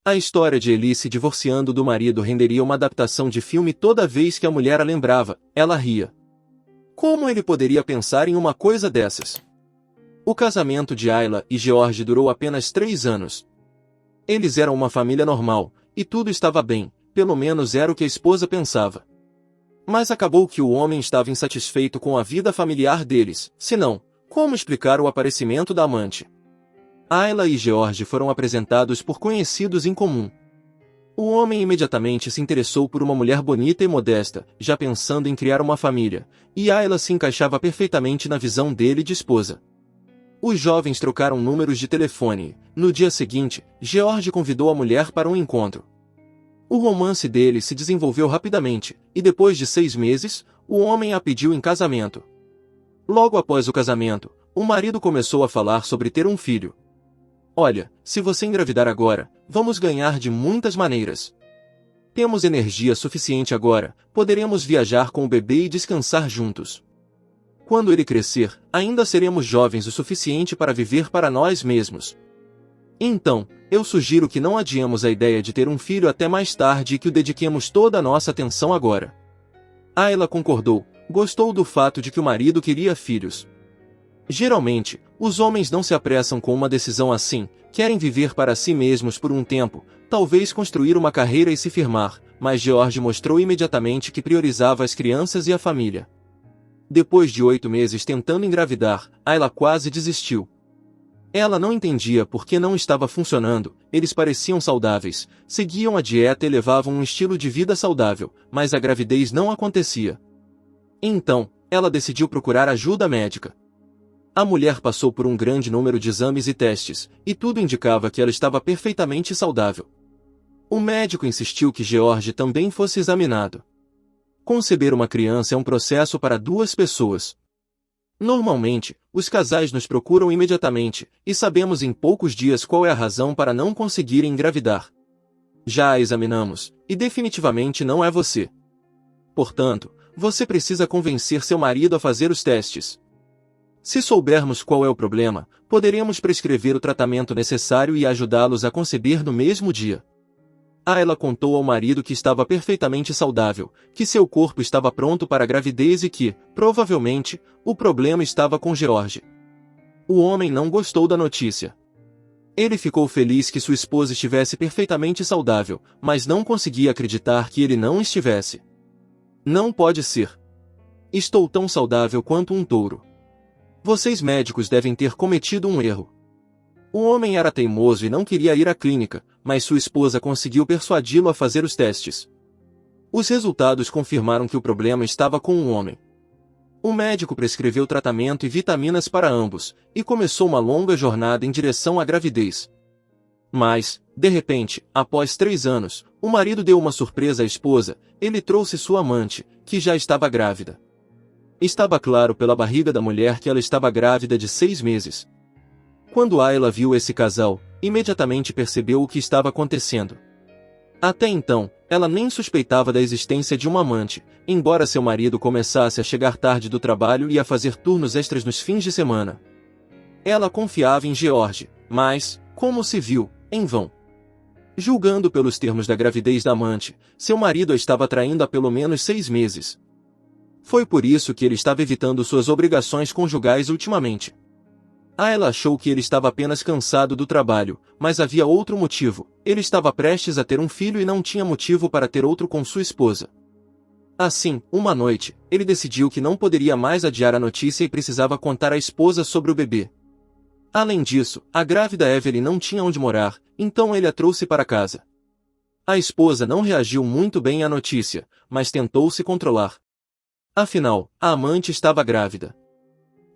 A história de Ellie se divorciando do marido renderia uma adaptação de filme toda vez que a mulher a lembrava, ela ria. Como ele poderia pensar em uma coisa dessas? O casamento de Ayla e George durou apenas 3 anos. Eles eram uma família normal, e tudo estava bem, pelo menos era o que a esposa pensava. Mas acabou que o homem estava insatisfeito com a vida familiar deles, senão, como explicar o aparecimento da amante? Ayla e George foram apresentados por conhecidos em comum. O homem imediatamente se interessou por uma mulher bonita e modesta, já pensando em criar uma família, e Ayla se encaixava perfeitamente na visão dele de esposa. Os jovens trocaram números de telefone. No dia seguinte, George convidou a mulher para um encontro. O romance deles se desenvolveu rapidamente, e depois de 6 meses, o homem a pediu em casamento. Logo após o casamento, o marido começou a falar sobre ter um filho. Olha, se você engravidar agora, vamos ganhar de muitas maneiras. Temos energia suficiente agora, poderemos viajar com o bebê e descansar juntos. Quando ele crescer, ainda seremos jovens o suficiente para viver para nós mesmos. Então, eu sugiro que não adiemos a ideia de ter um filho até mais tarde e que o dediquemos toda a nossa atenção agora. Ayla concordou, gostou do fato de que o marido queria filhos. Geralmente, os homens não se apressam com uma decisão assim, querem viver para si mesmos por um tempo, talvez construir uma carreira e se firmar, mas George mostrou imediatamente que priorizava as crianças e a família. Depois de 8 meses tentando engravidar, Ayla quase desistiu. Ela não entendia por que não estava funcionando, eles pareciam saudáveis, seguiam a dieta e levavam um estilo de vida saudável, mas a gravidez não acontecia. Então, ela decidiu procurar ajuda médica. A mulher passou por um grande número de exames e testes, e tudo indicava que ela estava perfeitamente saudável. O médico insistiu que George também fosse examinado. Conceber uma criança é um processo para 2 pessoas. Normalmente, os casais nos procuram imediatamente, e sabemos em poucos dias qual é a razão para não conseguirem engravidar. Já a examinamos, e definitivamente não é você. Portanto, você precisa convencer seu marido a fazer os testes. Se soubermos qual é o problema, poderemos prescrever o tratamento necessário e ajudá-los a conceber no mesmo dia. Ayla contou ao marido que estava perfeitamente saudável, que seu corpo estava pronto para a gravidez e que, provavelmente, o problema estava com George. O homem não gostou da notícia. Ele ficou feliz que sua esposa estivesse perfeitamente saudável, mas não conseguia acreditar que ele não estivesse. Não pode ser. Estou tão saudável quanto um touro. Vocês médicos devem ter cometido um erro. O homem era teimoso e não queria ir à clínica, mas sua esposa conseguiu persuadi-lo a fazer os testes. Os resultados confirmaram que o problema estava com o homem. O médico prescreveu tratamento e vitaminas para ambos, e começou uma longa jornada em direção à gravidez. Mas, de repente, após 3 anos, o marido deu uma surpresa à esposa, ele trouxe sua amante, que já estava grávida. Estava claro pela barriga da mulher que ela estava grávida de 6 meses. Quando Ayla viu esse casal, imediatamente percebeu o que estava acontecendo. Até então, ela nem suspeitava da existência de uma amante, embora seu marido começasse a chegar tarde do trabalho e a fazer turnos extras nos fins de semana. Ela confiava em George, mas, como se viu, em vão. Julgando pelos termos da gravidez da amante, seu marido a estava traindo há pelo menos 6 meses. Foi por isso que ele estava evitando suas obrigações conjugais ultimamente. Ayla achou que ele estava apenas cansado do trabalho, mas havia outro motivo. Ele estava prestes a ter um filho e não tinha motivo para ter outro com sua esposa. Assim, uma noite, ele decidiu que não poderia mais adiar a notícia e precisava contar à esposa sobre o bebê. Além disso, a grávida Evelyn não tinha onde morar, então ele a trouxe para casa. A esposa não reagiu muito bem à notícia, mas tentou se controlar. Afinal, a amante estava grávida.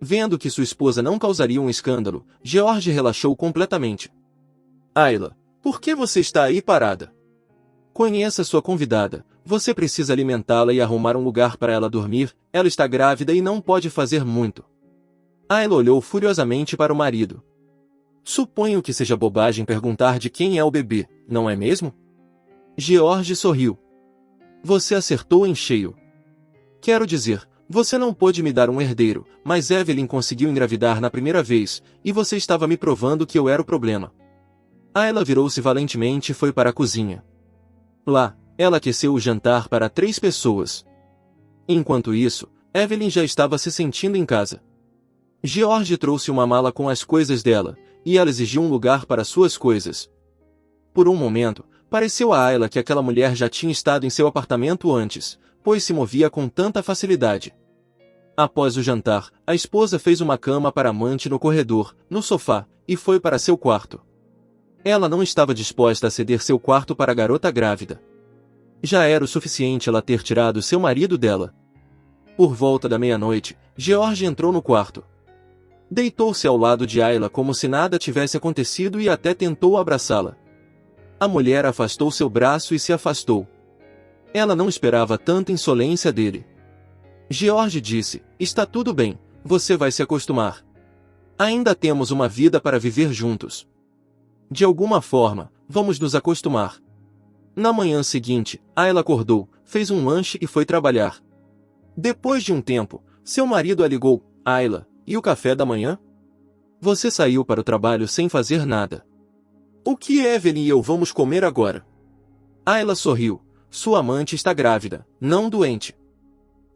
Vendo que sua esposa não causaria um escândalo, George relaxou completamente. Ayla, por que você está aí parada? Conheça sua convidada, você precisa alimentá-la e arrumar um lugar para ela dormir, ela está grávida e não pode fazer muito. Ayla olhou furiosamente para o marido. Suponho que seja bobagem perguntar de quem é o bebê, não é mesmo? George sorriu. Você acertou em cheio. Quero dizer, Você não pôde me dar um herdeiro, mas Evelyn conseguiu engravidar na primeira vez, e você estava me provando que eu era o problema. Ayla virou-se valentemente e foi para a cozinha. Lá, ela aqueceu o jantar para 3 pessoas. Enquanto isso, Evelyn já estava se sentindo em casa. George trouxe uma mala com as coisas dela, e ela exigiu um lugar para suas coisas. Por um momento, pareceu a Ayla que aquela mulher já tinha estado em seu apartamento antes, pois se movia com tanta facilidade. Após o jantar, a esposa fez uma cama para a amante no corredor, no sofá, e foi para seu quarto. Ela não estava disposta a ceder seu quarto para a garota grávida. Já era o suficiente ela ter tirado seu marido dela. Por volta da meia-noite, George entrou no quarto. Deitou-se ao lado de Ayla como se nada tivesse acontecido e até tentou abraçá-la. A mulher afastou seu braço e se afastou. Ela não esperava tanta insolência dele. George disse, está tudo bem, você vai se acostumar. Ainda temos uma vida para viver juntos. De alguma forma, vamos nos acostumar. Na manhã seguinte, Ayla acordou, fez um lanche e foi trabalhar. Depois de um tempo, seu marido a ligou, Ayla, e o café da manhã? Você saiu para o trabalho sem fazer nada. O que Evelyn e eu vamos comer agora? Ayla sorriu, sua amante está grávida, não doente.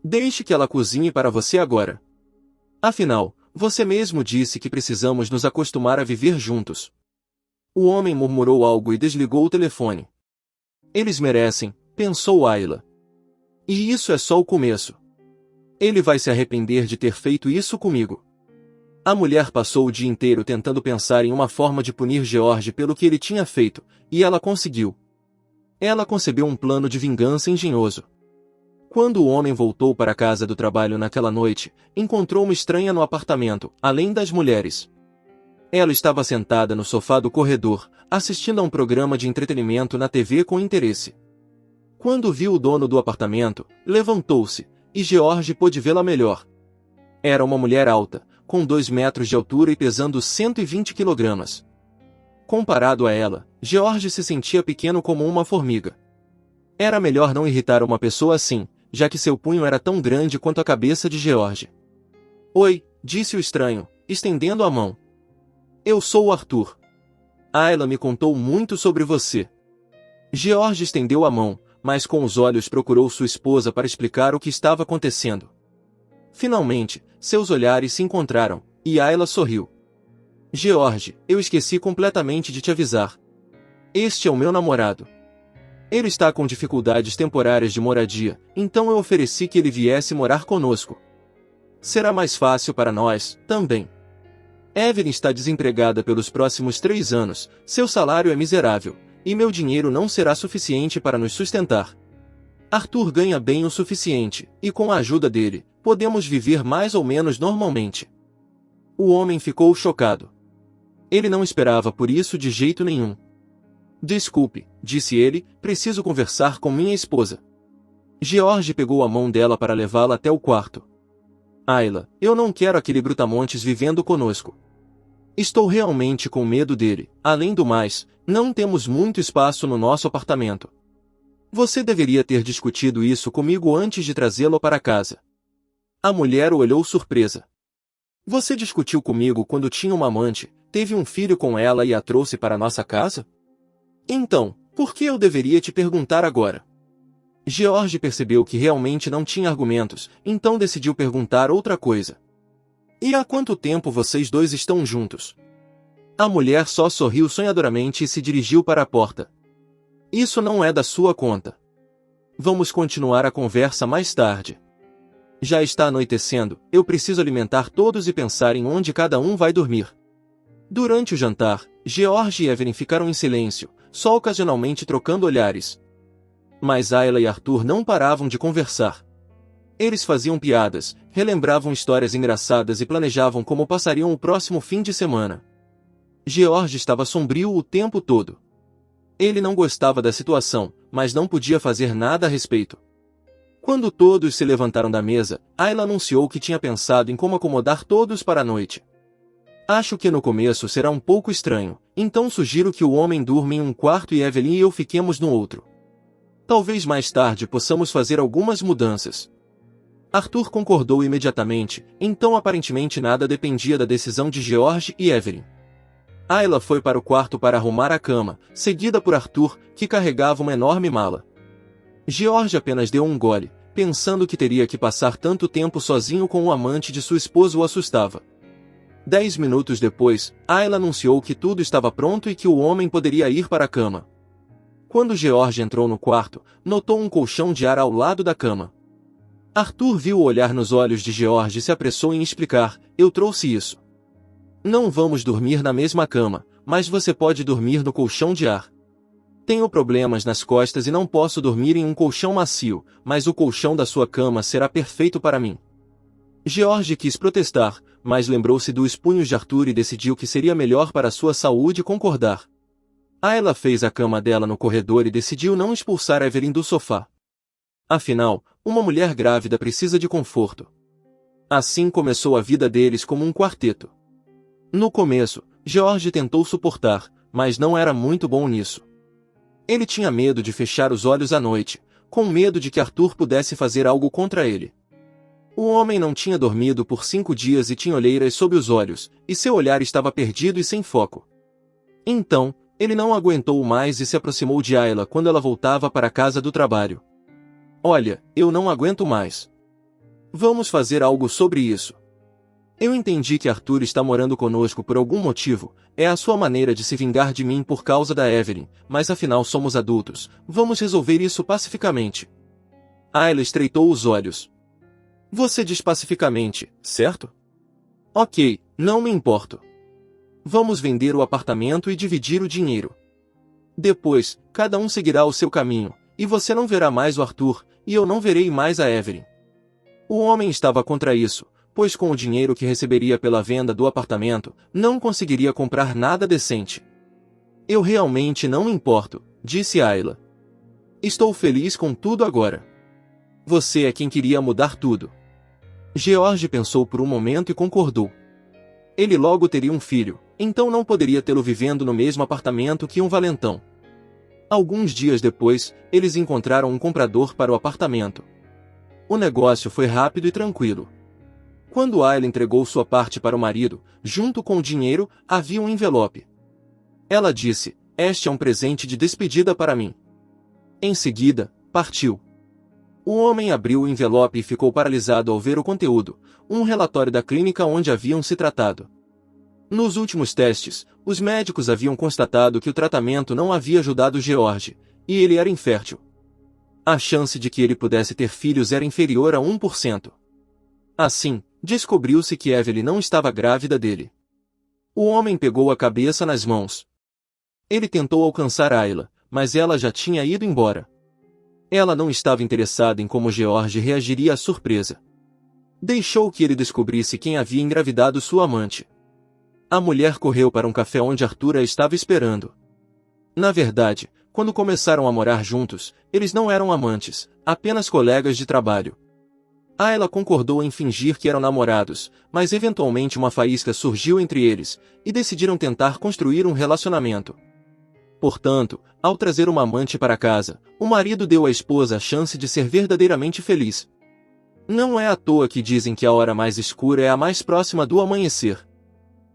Deixe que ela cozinhe para você agora. Afinal, você mesmo disse que precisamos nos acostumar a viver juntos. O homem murmurou algo e desligou o telefone. Eles merecem, pensou Ayla. E isso é só o começo. Ele vai se arrepender de ter feito isso comigo. A mulher passou o dia inteiro tentando pensar em uma forma de punir George pelo que ele tinha feito, e ela conseguiu. Ela concebeu um plano de vingança engenhoso. Quando o homem voltou para a casa do trabalho naquela noite, encontrou uma estranha no apartamento, além das mulheres. Ela estava sentada no sofá do corredor, assistindo a um programa de entretenimento na TV com interesse. Quando viu o dono do apartamento, levantou-se, e George pôde vê-la melhor. Era uma mulher alta, com 2 metros de altura e pesando 120 quilogramas. Comparado a ela, George se sentia pequeno como uma formiga. Era melhor não irritar uma pessoa assim, já que seu punho era tão grande quanto a cabeça de George. Oi, disse o estranho, estendendo a mão. Eu sou o Arthur. Ayla me contou muito sobre você. George estendeu a mão, mas com os olhos procurou sua esposa para explicar o que estava acontecendo. Finalmente, seus olhares se encontraram, e Ayla sorriu. George, eu esqueci completamente de te avisar. Este é o meu namorado. Ele está com dificuldades temporárias de moradia, então eu ofereci que ele viesse morar conosco. Será mais fácil para nós, também. Evelyn está desempregada pelos próximos 3 anos, seu salário é miserável, e meu dinheiro não será suficiente para nos sustentar. Arthur ganha bem o suficiente, e com a ajuda dele, podemos viver mais ou menos normalmente. O homem ficou chocado. Ele não esperava por isso de jeito nenhum. Desculpe, disse ele, preciso conversar com minha esposa. George pegou a mão dela para levá-la até o quarto. Ayla, eu não quero aquele brutamontes vivendo conosco. Estou realmente com medo dele, além do mais, não temos muito espaço no nosso apartamento. Você deveria ter discutido isso comigo antes de trazê-lo para casa. A mulher o olhou surpresa. Você discutiu comigo quando tinha uma amante, teve um filho com ela e a trouxe para nossa casa? Então, por que eu deveria te perguntar agora? George percebeu que realmente não tinha argumentos, então decidiu perguntar outra coisa. E há quanto tempo vocês dois estão juntos? A mulher só sorriu sonhadoramente e se dirigiu para a porta. Isso não é da sua conta. Vamos continuar a conversa mais tarde. Já está anoitecendo, eu preciso alimentar todos e pensar em onde cada um vai dormir. Durante o jantar, George e Evelyn ficaram em silêncio, só ocasionalmente trocando olhares. Mas Ayla e Arthur não paravam de conversar. Eles faziam piadas, relembravam histórias engraçadas e planejavam como passariam o próximo fim de semana. George estava sombrio o tempo todo. Ele não gostava da situação, mas não podia fazer nada a respeito. Quando todos se levantaram da mesa, Ayla anunciou que tinha pensado em como acomodar todos para a noite. Acho que no começo será um pouco estranho, então sugiro que o homem durma em um quarto e Evelyn e eu fiquemos no outro. Talvez mais tarde possamos fazer algumas mudanças. Arthur concordou imediatamente, então aparentemente nada dependia da decisão de George e Evelyn. Ayla foi para o quarto para arrumar a cama, seguida por Arthur, que carregava uma enorme mala. George apenas deu um gole, pensando que teria que passar tanto tempo sozinho com o amante de sua esposa o assustava. 10 minutos depois, Ayla anunciou que tudo estava pronto e que o homem poderia ir para a cama. Quando George entrou no quarto, notou um colchão de ar ao lado da cama. Arthur viu o olhar nos olhos de George e se apressou em explicar: "Eu trouxe isso. Não vamos dormir na mesma cama, mas você pode dormir no colchão de ar. Tenho problemas nas costas e não posso dormir em um colchão macio, mas o colchão da sua cama será perfeito para mim." George quis protestar, mas lembrou-se dos punhos de Arthur e decidiu que seria melhor para sua saúde concordar. Ayla fez a cama dela no corredor e decidiu não expulsar Evelyn do sofá. Afinal, uma mulher grávida precisa de conforto. Assim começou a vida deles como um quarteto. No começo, George tentou suportar, mas não era muito bom nisso. Ele tinha medo de fechar os olhos à noite, com medo de que Arthur pudesse fazer algo contra ele. O homem não tinha dormido por 5 dias e tinha olheiras sob os olhos, e seu olhar estava perdido e sem foco. Então, ele não aguentou mais e se aproximou de Ayla quando ela voltava para a casa do trabalho. "Olha, eu não aguento mais. Vamos fazer algo sobre isso. Eu entendi que Arthur está morando conosco por algum motivo, é a sua maneira de se vingar de mim por causa da Evelyn, mas afinal somos adultos, vamos resolver isso pacificamente." Ayla estreitou os olhos. "Você diz pacificamente, certo? Ok, não me importo. Vamos vender o apartamento e dividir o dinheiro. Depois, cada um seguirá o seu caminho, e você não verá mais o Arthur, e eu não verei mais a Evelyn." O homem estava contra isso, pois com o dinheiro que receberia pela venda do apartamento, não conseguiria comprar nada decente. "Eu realmente não me importo", disse Ayla. "Estou feliz com tudo agora. Você é quem queria mudar tudo." George pensou por um momento e concordou. Ele logo teria um filho, então não poderia tê-lo vivendo no mesmo apartamento que um valentão. Alguns dias depois, eles encontraram um comprador para o apartamento. O negócio foi rápido e tranquilo. Quando Ayla entregou sua parte para o marido, junto com o dinheiro, havia um envelope. Ela disse: "Este é um presente de despedida para mim." Em seguida, partiu. O homem abriu o envelope e ficou paralisado ao ver o conteúdo, um relatório da clínica onde haviam se tratado. Nos últimos testes, os médicos haviam constatado que o tratamento não havia ajudado George, e ele era infértil. A chance de que ele pudesse ter filhos era inferior a 1%. Assim, descobriu-se que Evelyn não estava grávida dele. O homem pegou a cabeça nas mãos. Ele tentou alcançar Ayla, mas ela já tinha ido embora. Ela não estava interessada em como George reagiria à surpresa. Deixou que ele descobrisse quem havia engravidado sua amante. A mulher correu para um café onde Arthur a estava esperando. Na verdade, quando começaram a morar juntos, eles não eram amantes, apenas colegas de trabalho. Ayla concordou em fingir que eram namorados, mas eventualmente uma faísca surgiu entre eles, e decidiram tentar construir um relacionamento. Portanto, ao trazer uma amante para casa, o marido deu à esposa a chance de ser verdadeiramente feliz. Não é à toa que dizem que a hora mais escura é a mais próxima do amanhecer.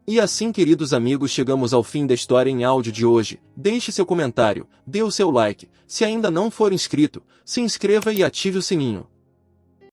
E assim, queridos amigos, chegamos ao fim da história em áudio de hoje. Deixe seu comentário, dê o seu like, se ainda não for inscrito, se inscreva e ative o sininho.